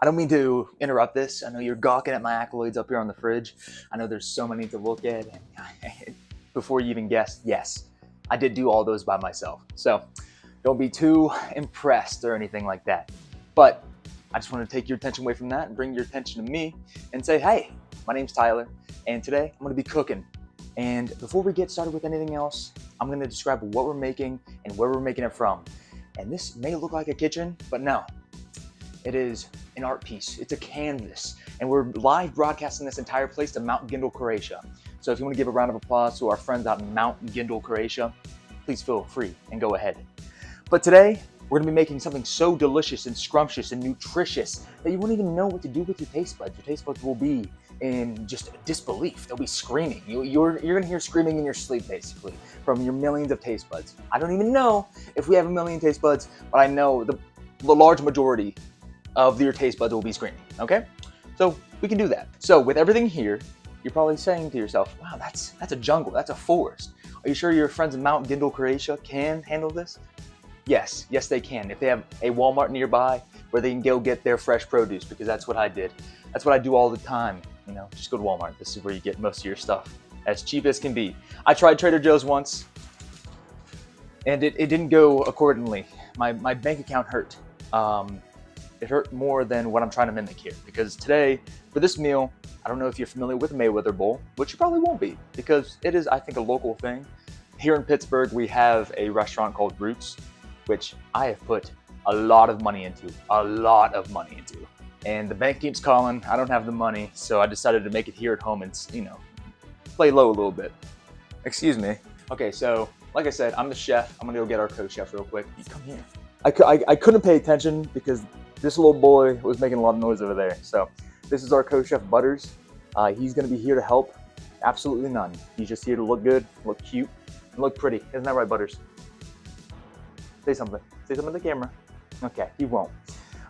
I don't mean to interrupt this. I know you're gawking at my accolades up here on the fridge. I know there's so many to look at. And before you even guessed, yes, I did do all those by myself. So don't be too impressed or anything like that. But I just want to take your attention away from that and bring your attention to me and say, hey, my name's Tyler, and today I'm going to be cooking. And before we get started with anything else, I'm going to describe what we're making and where we're making it from. And this may look like a kitchen, but no. It is an art piece. It's a canvas. And we're live broadcasting this entire place to Mount Gindel, Croatia. So if you want to give a round of applause to our friends out in Mount Gindel, Croatia, please feel free and go ahead. But today, we're going to be making something so delicious and scrumptious and nutritious that you won't even know what to do with your taste buds. Your taste buds will be in just disbelief. They'll be screaming. You're going to hear screaming in your sleep, basically, from your millions of taste buds. I don't even know if we have a million taste buds, but I know the large majority of your taste buds will be screaming, okay? So we can do that. So with everything here, you're probably saying to yourself, wow, that's a jungle, that's a forest. Are you sure your friends in Mount Gindel, Croatia can handle this? Yes, they can. If they have a Walmart nearby where they can go get their fresh produce, because that's what I did. That's what I do all the time, you know, just go to Walmart. This is where you get most of your stuff, as cheap as can be. I tried Trader Joe's once, and it didn't go accordingly. My bank account hurt. It hurt more than what I'm trying to mimic here, because today, for this meal, I don't know if you're familiar with the Mayweather Bowl, which you probably won't be, because it is, I think, a local thing. Here in Pittsburgh, we have a restaurant called Roots, which I have put a lot of money into, and the bank keeps calling. I don't have the money, so I decided to make it here at home and, you know, play low a little bit. Excuse me. Okay, so like I said, I'm the chef. I'm gonna go get our co-chef real quick. Come here. I couldn't pay attention because this little boy was making a lot of noise over there. So this is our co-chef, Butters. He's gonna be here to help. Absolutely none. He's just here to look good, look cute, and look pretty. Isn't that right, Butters? Say something. Say something to the camera. Okay, he won't.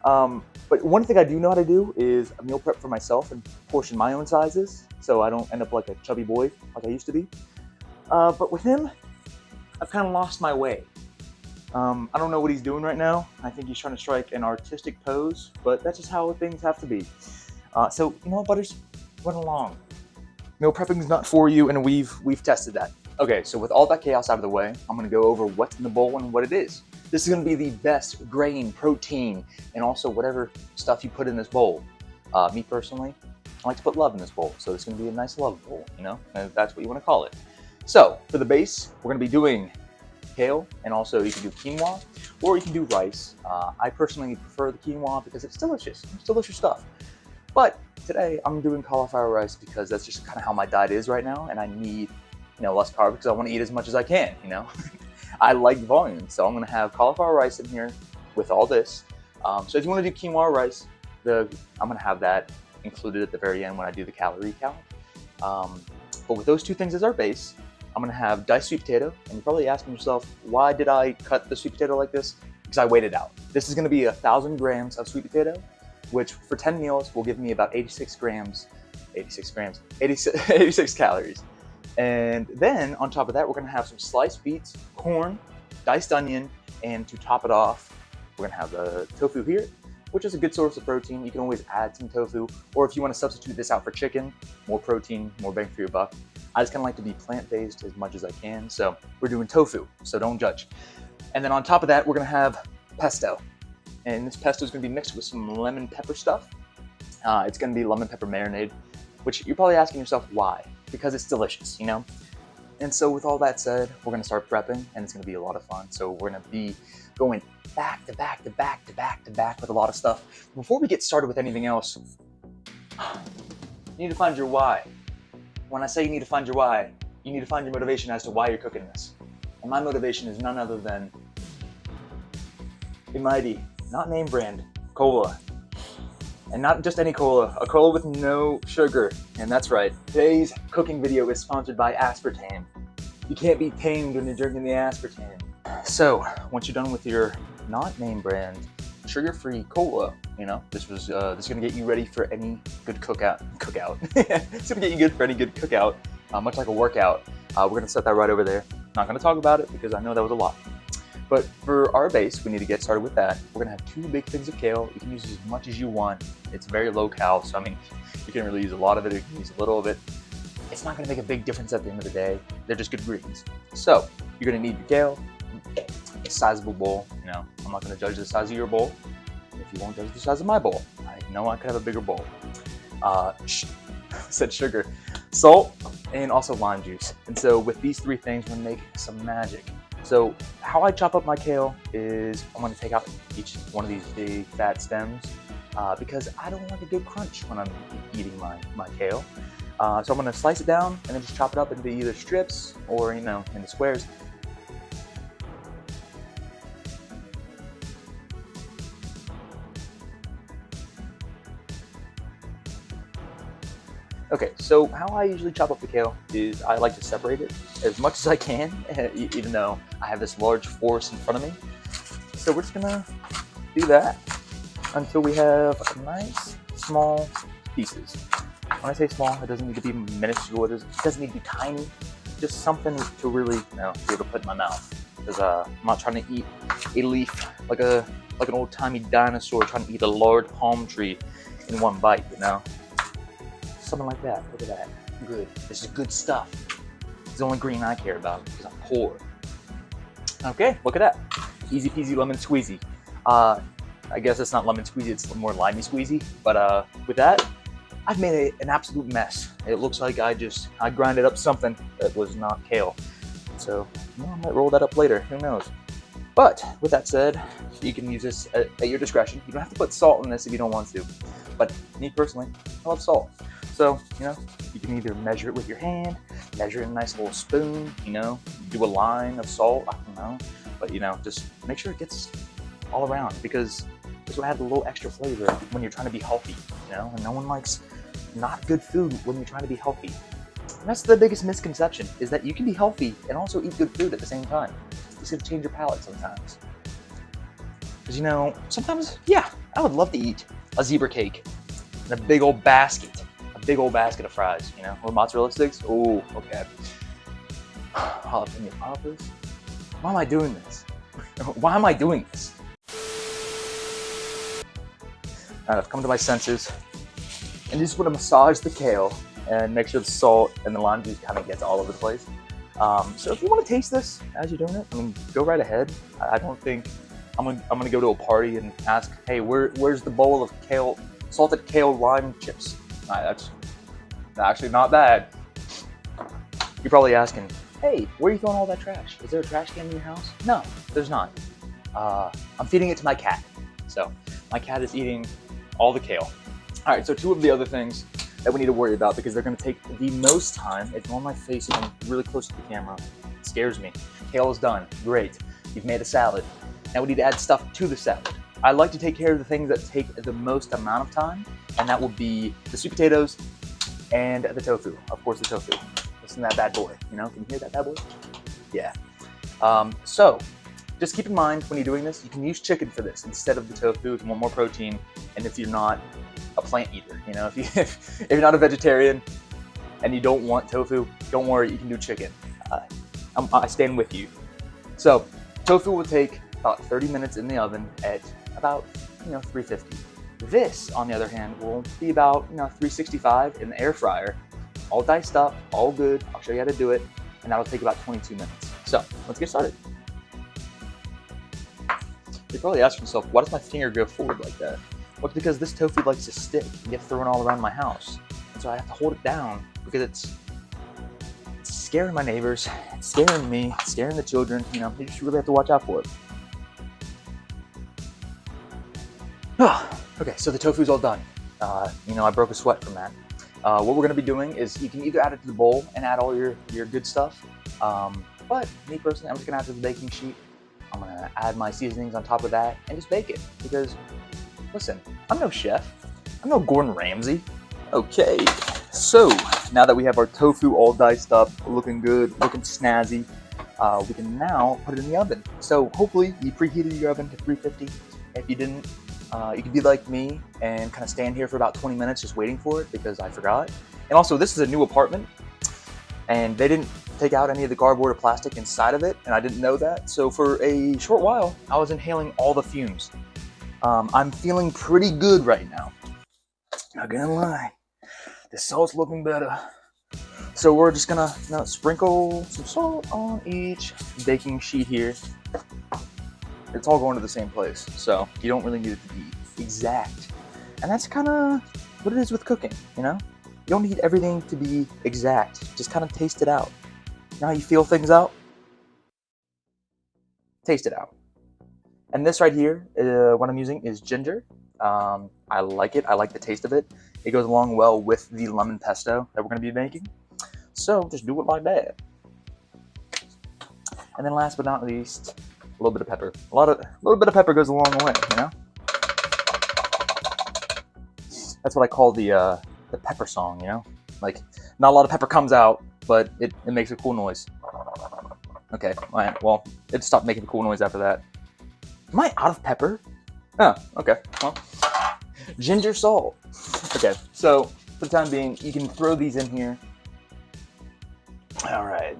But one thing I do know how to do is meal prep for myself and portion my own sizes, so I don't end up like a chubby boy like I used to be. But with him, I've kind of lost my way. I don't know what he's doing right now. I think he's trying to strike an artistic pose, but that's just how things have to be. So, you know what, Butters? Run along. Meal prepping is not for you, and we've tested that. Okay, so with all that chaos out of the way, I'm gonna go over what's in the bowl and what it is. This is gonna be the best grain, protein, and also whatever stuff you put in this bowl. Me personally, I like to put love in this bowl, so it's gonna be a nice love bowl, you know, if that's what you wanna call it. So, for the base, we're gonna be doing kale, and also you can do quinoa, or you can do rice. I personally prefer the quinoa because it's delicious. It's delicious stuff. But today I'm doing cauliflower rice because that's just kind of how my diet is right now, and I need, you know, less carbs because I want to eat as much as I can, you know. I like volume, so I'm going to have cauliflower rice in here with all this. So if you want to do quinoa or rice, I'm going to have that included at the very end when I do the calorie count. But with those two things as our base, I'm gonna have diced sweet potato, and you're probably asking yourself, why did I cut the sweet potato like this? Because I weighed it out. This is gonna be 1,000 grams of sweet potato, which for 10 meals will give me about 86 calories. And then on top of that, we're gonna have some sliced beets, corn, diced onion, and to top it off, we're gonna have the tofu here, which is a good source of protein. You can always add some tofu, or if you wanna substitute this out for chicken, more protein, more bang for your buck. I just kind of like to be plant-based as much as I can, so we're doing tofu, so don't judge. And then on top of that, we're gonna have pesto. And this pesto is gonna be mixed with some lemon pepper stuff. It's gonna be lemon pepper marinade, which you're probably asking yourself why? Because it's delicious, you know? And so with all that said, we're gonna start prepping, and it's gonna be a lot of fun. So we're gonna be going back to back to back to back to back with a lot of stuff. Before we get started with anything else, you need to find your why. When I say you need to find your why, you need to find your motivation as to why you're cooking this. And my motivation is none other than a mighty, not name brand, cola. And not just any cola, a cola with no sugar. And that's right, today's cooking video is sponsored by aspartame. You can't be tamed when you're drinking the aspartame. So, once you're done with your not name brand, sugar-free cola, you know, this is gonna get you ready for any good cookout. It's gonna get you good for any good cookout, much like a workout. We're gonna set that right over there. Not gonna talk about it because I know that was a lot. But for our base, we need to get started with that. We're gonna have 2 big things of kale. You can use as much as you want. It's very low cal, so I mean, you can really use a lot of it, or you can use a little of it. It's not gonna make a big difference at the end of the day. They're just good greens. So you're gonna need your kale, a sizable bowl. You know, I'm not gonna judge the size of your bowl. If you won't judge the size of my bowl, I know I could have a bigger bowl. Said sugar, salt, and also lime juice. And so with these 3 things, we're gonna make some magic. So how I chop up my kale is I'm gonna take out each one of these big fat stems because I don't like a good crunch when I'm eating my kale. So I'm gonna slice it down and then just chop it up into either strips or, you know, into squares. Okay, so how I usually chop up the kale is I like to separate it as much as I can, even though I have this large forest in front of me. So we're just gonna do that until we have nice, small pieces. When I say small, it doesn't need to be minuscule, it doesn't need to be tiny, just something to really, you know, be able to put in my mouth. Because I'm not trying to eat a leaf like an old-timey dinosaur trying to eat a large palm tree in one bite, you know? Something like that. Look at that. Good. This is good stuff. It's the only green I care about because I'm poor. Okay, look at that. Easy peasy lemon squeezy. I guess it's not lemon squeezy, it's more limey squeezy. But with that, I've made an absolute mess. It looks like I grinded up something that was not kale. So, you know, I might roll that up later. Who knows? But with that said, you can use this at your discretion. You don't have to put salt in this if you don't want to. But me personally, I love salt. So, you know, you can either measure it with your hand, measure it in a nice little spoon, you know, do a line of salt, I don't know. But, you know, just make sure it gets all around because this will add a little extra flavor when you're trying to be healthy, you know, and no one likes not good food when you're trying to be healthy. And that's the biggest misconception, is that you can be healthy and also eat good food at the same time. It's gonna change your palate sometimes. Because, you know, sometimes, yeah, I would love to eat a zebra cake in a big old basket of fries, you know, or mozzarella sticks. Oh, okay. Jalapeno poppers. Why am I doing this? Why am I doing this? All right, I've come to my senses, and just want to massage the kale and make sure the salt and the lime juice kind of gets all over the place. So if you want to taste this as you're doing it, I mean, go right ahead. I don't think I'm gonna go to a party and ask, hey, where's the bowl of kale, salted kale lime chips? That's actually not bad. You're probably asking, hey, where are you throwing all that trash? Is there a trash can in your house? No, there's not. I'm feeding it to my cat. So my cat is eating all the kale. All right, so 2 of the other things that we need to worry about because they're gonna take the most time. It's on my face and I'm really close to the camera. It scares me. Kale is done, great. You've made a salad. Now we need to add stuff to the salad. I like to take care of the things that take the most amount of time, and that will be the sweet potatoes and the tofu. Of course, the tofu. Listen to that bad boy, you know? Can you hear that bad boy? Yeah. So, just keep in mind when you're doing this, you can use chicken for this instead of the tofu if you want more protein, and if you're not a plant eater, you know? If you're not a vegetarian and you don't want tofu, don't worry, you can do chicken. I stand with you. So, tofu will take about 30 minutes in the oven at about, you know, 350. This, on the other hand, will be about, you know, 365 in the air fryer, all diced up, all good. I'll show you how to do it, and that'll take about 22 minutes. So let's get started. You're probably asking yourself, why does my finger go forward like that? Well, it's because this tofu likes to stick and get thrown all around my house. And so I have to hold it down because it's scaring my neighbors, it's scaring me, it's scaring the children. You know, you just really have to watch out for it. Okay, so the tofu's all done. You know, I broke a sweat from that. What we're gonna be doing is you can either add it to the bowl and add all your good stuff. But me personally, I'm just gonna add it to the baking sheet. I'm gonna add my seasonings on top of that and just bake it. Because, listen, I'm no chef. I'm no Gordon Ramsay. Okay, so now that we have our tofu all diced up, looking good, looking snazzy, we can now put it in the oven. So hopefully you preheated your oven to 350. If you didn't, you could be like me and kind of stand here for about 20 minutes just waiting for it because I forgot. And also, this is a new apartment, and they didn't take out any of the cardboard or plastic inside of it, and I didn't know that. So for a short while, I was inhaling all the fumes. I'm feeling pretty good right now. Not gonna lie, the salt's looking better. So we're just gonna sprinkle some salt on each baking sheet here. It's all going to the same place, so you don't really need it to be exact. And that's kind of what it is with cooking, you know? You don't need everything to be exact. Just kind of taste it out. You know how you feel things out? Taste it out. And this right here, what I'm using is ginger. I like it. I like the taste of it. It goes along well with the lemon pesto that we're going to be making. So just do it like that. And then last but not least, a little bit of pepper. A little bit of pepper goes a long way, you know? That's what I call the pepper song, you know? Like, not a lot of pepper comes out, but it makes a cool noise. Okay, well, it stopped making a cool noise after that. Am I out of pepper? Oh, okay, well, ginger salt. Okay, so for the time being, you can throw these in here. All right.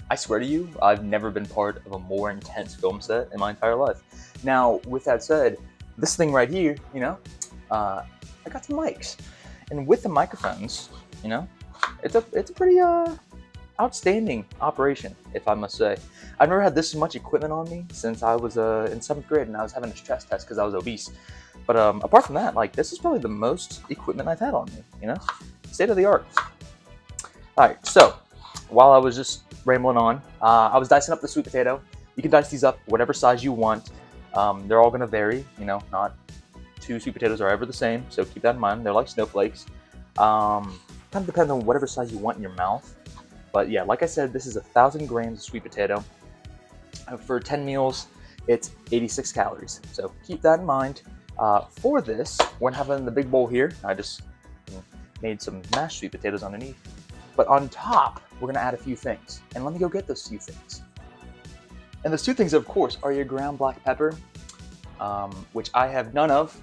I swear to you, I've never been part of a more intense film set in my entire life. Now, with that said, this thing right here, you know, I got some mics. And with the microphones, you know, it's a pretty outstanding operation, if I must say. I've never had this much equipment on me since I was in 7th grade and I was having a stress test because I was obese. But apart from that, like, this is probably the most equipment I've had on me, you know? State of the art. All right, so while I was just rambling on, I was dicing up the sweet potato. You can dice these up whatever size you want. They're all gonna vary, you know, not 2 sweet potatoes are ever the same, so keep that in mind. They're like snowflakes. Kind of depends on whatever size you want in your mouth. But yeah, like I said, this is 1,000 grams of sweet potato. For 10 meals, it's 86 calories. So keep that in mind. For this, we're having the big bowl here. I just made some mashed sweet potatoes underneath. But on top, we're gonna add a few things. And let me go get those few things. And those 2 things, of course, are your ground black pepper, which I have none of.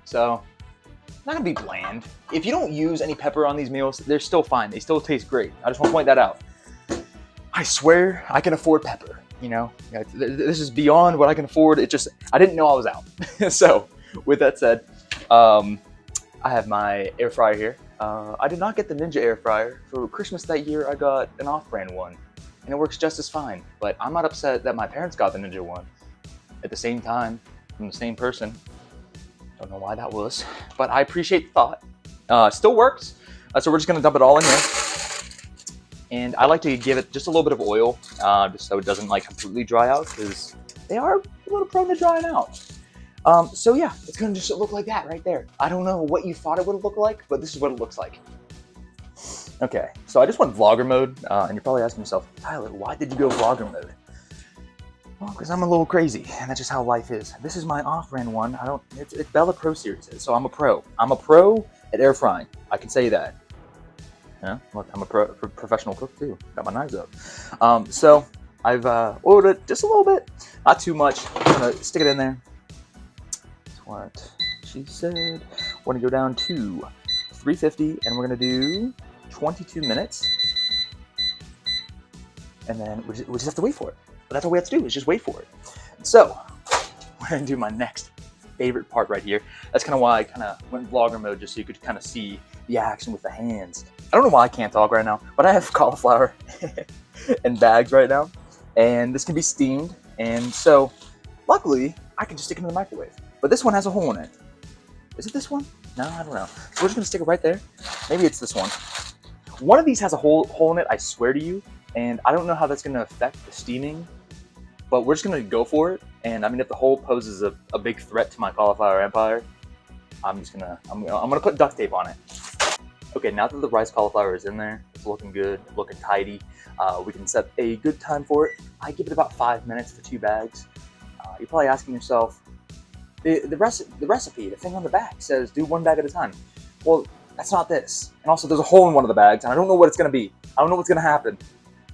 So, not gonna be bland. If you don't use any pepper on these meals, they're still fine. They still taste great. I just want to point that out. I swear I can afford pepper, you know? This is beyond what I can afford. It just, I didn't know I was out. So, with that said, I have my air fryer here. I did not get the Ninja air fryer. For Christmas that year, I got an off-brand one. And it works just as fine. But I'm not upset that my parents got the Ninja one at the same time from the same person. Don't know why that was, but I appreciate the thought. Still works, so we're just gonna dump it all in here. And I like to give it just a little bit of oil, just so it doesn't like completely dry out, because they are a little prone to drying out. So yeah, it's gonna just look like that right there. I don't know what you thought it would look like, but this is what it looks like. Okay, so I just went vlogger mode, and you're probably asking yourself, Tyler, why did you go vlogger mode? Well, because I'm a little crazy, and that's just how life is. This is my off-brand one. It's Bella Pro Series, so I'm a pro. I'm a pro at air frying. I can say that. Yeah, look, I'm a professional cook too. Got my knives up. So I've oiled it just a little bit, not too much. I'm gonna stick it in there. That's what she said. We're gonna go down to 350, and we're gonna do 22 minutes, and then we just have to wait for it. But that's all we have to do is just wait for it. So we're gonna do my next favorite part right here. That's kind of why I kind of went vlogger mode, just so you could kind of see the action with the hands. I don't know why I can't talk right now, but I have cauliflower in bags right now, and this can be steamed. And so luckily I can just stick it in the microwave. But this one has a hole in it. Is it this one? No, I don't know. So we're just gonna stick it right there. Maybe it's this one. One of these has a hole in it, I swear to you. And I don't know how that's gonna affect the steaming, but we're just gonna go for it. And I mean, if the hole poses a big threat to my cauliflower empire, I'm gonna put duct tape on it. Okay, now that the rice cauliflower is in there, it's looking good, looking tidy. We can set a good time for it. I give it about 5 minutes for 2 bags. You're probably asking yourself, the recipe, the thing on the back says do 1 bag at a time. Well, that's not this. And also, there's a hole in one of the bags, and I don't know what it's gonna be. I don't know what's gonna happen.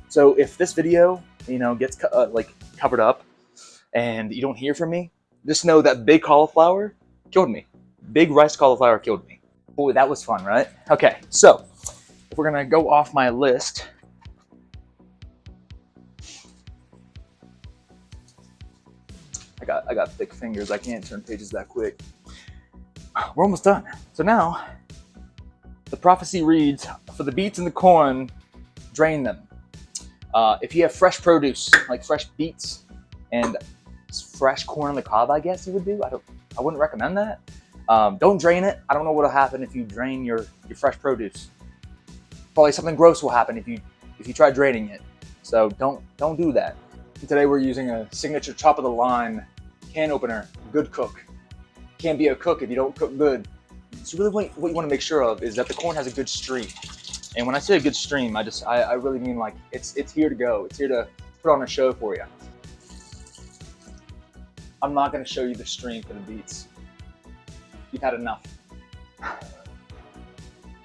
So if this video, you know, gets covered up and you don't hear from me, just know that big cauliflower killed me. Big rice cauliflower killed me. Boy, that was fun, right? Okay, so if we're gonna go off my list, I got thick fingers. I can't turn pages that quick. We're almost done. So now, the prophecy reads, for the beets and the corn, drain them. If you have fresh produce, like fresh beets and fresh corn on the cob, I guess you would do. I wouldn't recommend that. Don't drain it. I don't know what'll happen if you drain your fresh produce. Probably something gross will happen if you try draining it. So don't do that. Today we're using a signature top of the line can opener, Good Cook. Can't be a cook if you don't cook good. So really what you want to make sure of is that the corn has a good stream. And when I say a good stream, I really mean like it's here to go. It's here to put on a show for you. I'm not going to show you the stream for the beets. You've had enough.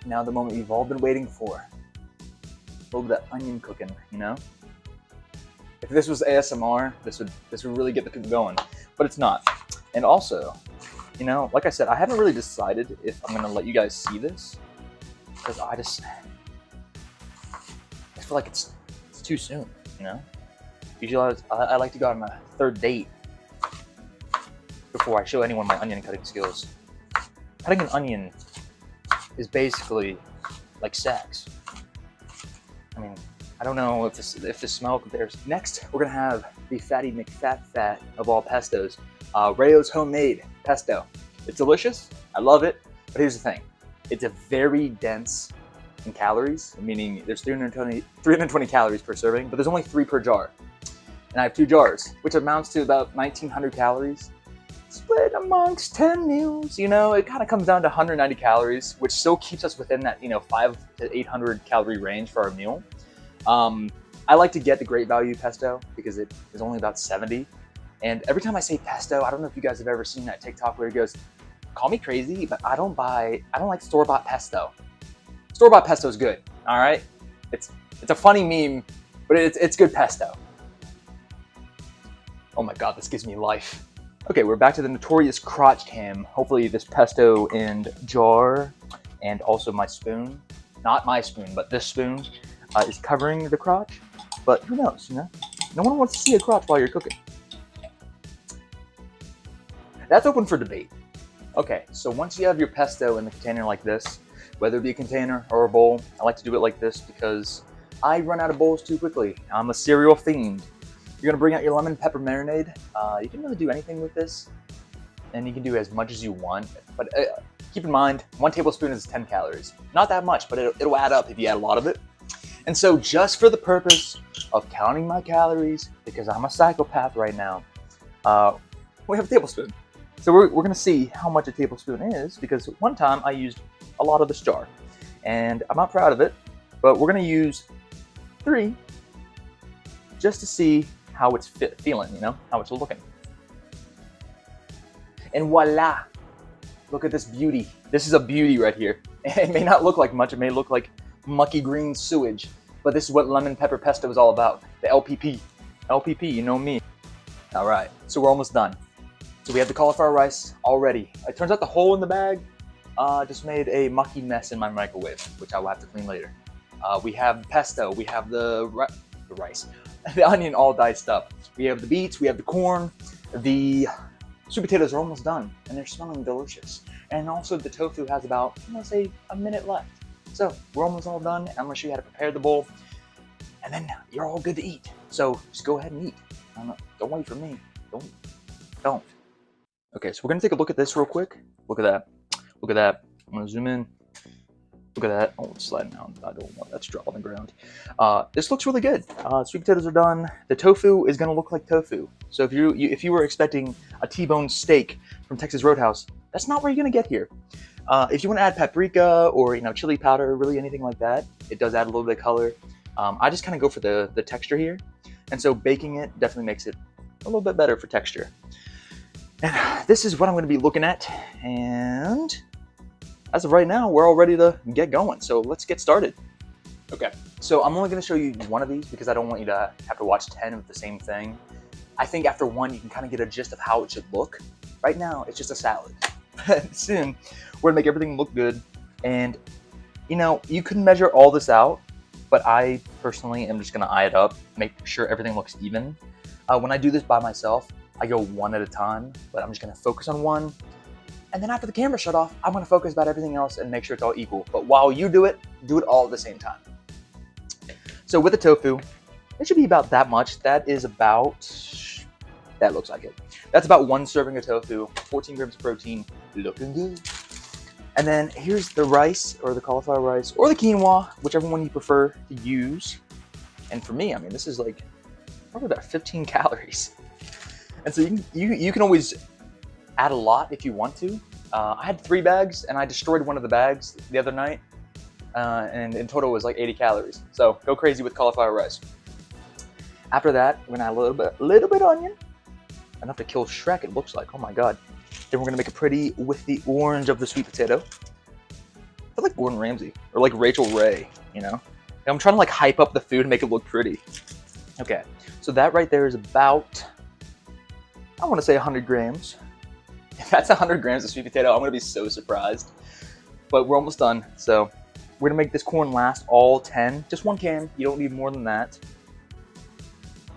Now the moment you've all been waiting for. A little bit of onion cooking, you know? If this was ASMR, this would really get the cook going, but it's not. And also, you know, like I said, I haven't really decided if I'm gonna let you guys see this, because I feel like it's too soon, you know? Usually I like to go on my third date before I show anyone my onion cutting skills. Cutting an onion is basically like sex. I mean, I don't know if the smell compares. Next, we're gonna have the Fatty McFat of all pestos, Rayo's homemade pesto. It's delicious. I love it. But here's the thing: it's a very dense in calories, meaning there's 320 calories per serving, but there's only 3 per jar. And I have 2 jars, which amounts to about 1,900 calories. Split amongst 10 meals, you know, it kind of comes down to 190 calories, which still keeps us within that, you know, 500 to 800 calorie range for our meal. I like to get the great value pesto because it is only about 70. And every time I say pesto, I don't know if you guys have ever seen that TikTok where it goes, call me crazy, but I don't like store-bought pesto. Store-bought pesto is good, all right? It's a funny meme, but it's good pesto. Oh my God, this gives me life. Okay, we're back to the notorious crotch cam. Hopefully this pesto and jar and also my spoon, not my spoon, but this spoon is covering the crotch. But who knows, you know? No one wants to see a crotch while you're cooking. That's open for debate. Okay, so once you have your pesto in the container like this, whether it be a container or a bowl, I like to do it like this because I run out of bowls too quickly. I'm a cereal fiend. You're gonna bring out your lemon pepper marinade. You can really do anything with this, and you can do as much as you want. But keep in mind, 1 tablespoon is 10 calories. Not that much, but it'll add up if you add a lot of it. And so just for the purpose of counting my calories, because I'm a psychopath right now, we have a tablespoon. So we're gonna see how much a tablespoon is, because one time I used a lot of this jar, and I'm not proud of it, but we're gonna use 3 just to see how it's feeling, you know, how it's looking. And voila, look at this beauty. This is a beauty right here. It may not look like much, it may look like mucky green sewage, but this is what lemon pepper pesto is all about. The LPP. LPP, you know me. All right, so we're almost done. So we have the cauliflower rice already. It turns out the hole in the bag just made a mucky mess in my microwave, which I will have to clean later. We have pesto, we have the rice, the onion all diced up. We have the beets, we have the corn, the sweet potatoes are almost done, and they're smelling delicious. And also the tofu has about, let's say, a minute left. So we're almost all done. I'm gonna show you how to prepare the bowl, and then you're all good to eat. So just go ahead and eat. Don't wait for me. Don't. Okay, so we're gonna take a look at this real quick. Look at that. Look at that. I'm gonna zoom in. Look at that. Oh, it's sliding down. I don't want that to drop on the ground. This looks really good. Sweet potatoes are done. The tofu is gonna look like tofu. So if you were expecting a T-bone steak from Texas Roadhouse, that's not what you're gonna get here. If you want to add paprika or chili powder, really anything like that, it does add a little bit of color. I just kind of go for the texture here, and so baking it definitely makes it a little bit better for texture. And this is what I'm going to be looking at, and as of right now, we're all ready to get going. So let's get started. Okay, so I'm only going to show you one of these because I don't want you to have to watch 10 of the same thing. I think after one, you can kind of get a gist of how it should look. Right now, it's just a salad. Soon, we're gonna make everything look good. And you can measure all this out, but I personally am just gonna eye it up, make sure everything looks even. When I do this by myself, I go one at a time, but I'm just gonna focus on one. And then after the camera shut off, I'm gonna focus about everything else and make sure it's all equal. But while you do it all at the same time. So with the tofu, it should be about that much. That looks like it. That's about 1 serving of tofu, 14 grams of protein, looking good. And then here's the rice, or the cauliflower rice, or the quinoa, whichever one you prefer to use. And for me, I mean, this is like probably about 15 calories. And so you can always add a lot if you want to. I had 3 bags, and I destroyed one of the bags the other night. And in total it was like 80 calories. So go crazy with cauliflower rice. After that, we're gonna add a little bit onion. Enough to kill Shrek, it looks like. Oh my god. Then we're gonna make it pretty with the orange of the sweet potato. I feel like Gordon Ramsay, or like Rachel Ray, you know? And I'm trying to like hype up the food and make it look pretty. Okay, so that right there is about, I wanna say 100 grams. If that's 100 grams of sweet potato, I'm gonna be so surprised. But we're almost done, so we're gonna make this corn last all 10. Just 1 can, you don't need more than that.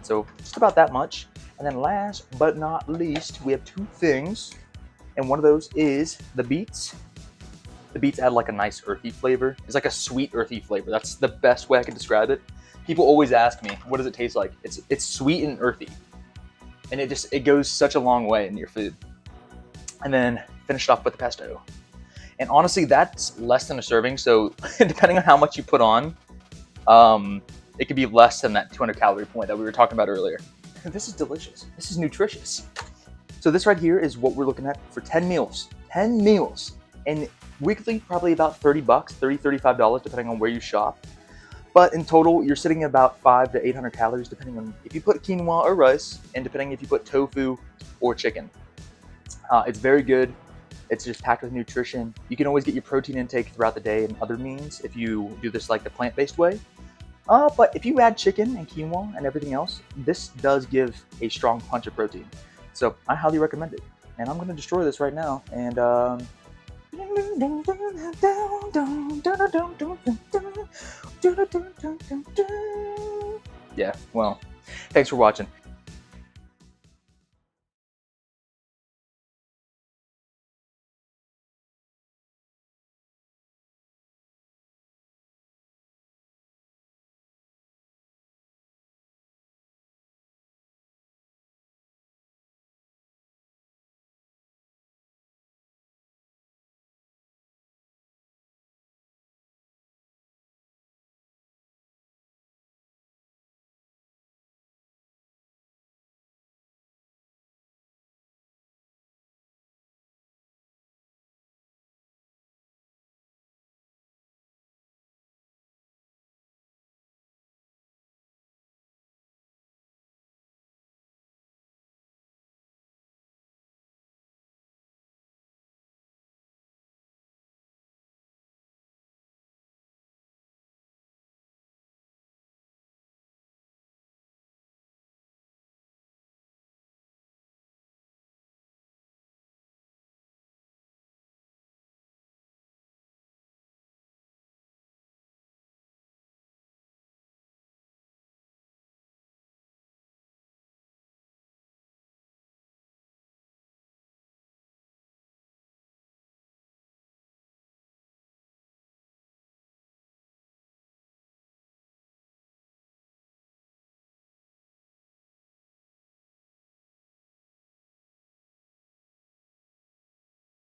So just about that much. And then last but not least, we have 2 things. And one of those is the beets. The beets add like a nice earthy flavor. It's like a sweet earthy flavor. That's the best way I can describe it. People always ask me, what does it taste like? It's sweet and earthy. And it goes such a long way in your food. And then finish it off with the pesto. And honestly, that's less than a serving. So depending on how much you put on, it could be less than that 200 calorie point that we were talking about earlier. This is delicious. This is nutritious. So this right here is what we're looking at for 10 meals. 10 meals. And weekly, probably about $30, $30, $35, depending on where you shop. But in total, you're sitting at about 500 to 800 calories, depending on if you put quinoa or rice, and depending if you put tofu or chicken. It's very good. It's just packed with nutrition. You can always get your protein intake throughout the day in other means if you do this like the plant-based way. But if you add chicken and quinoa and everything else, this does give a strong punch of protein. So I highly recommend it. And I'm going to destroy this right now. And yeah, well, thanks for watching.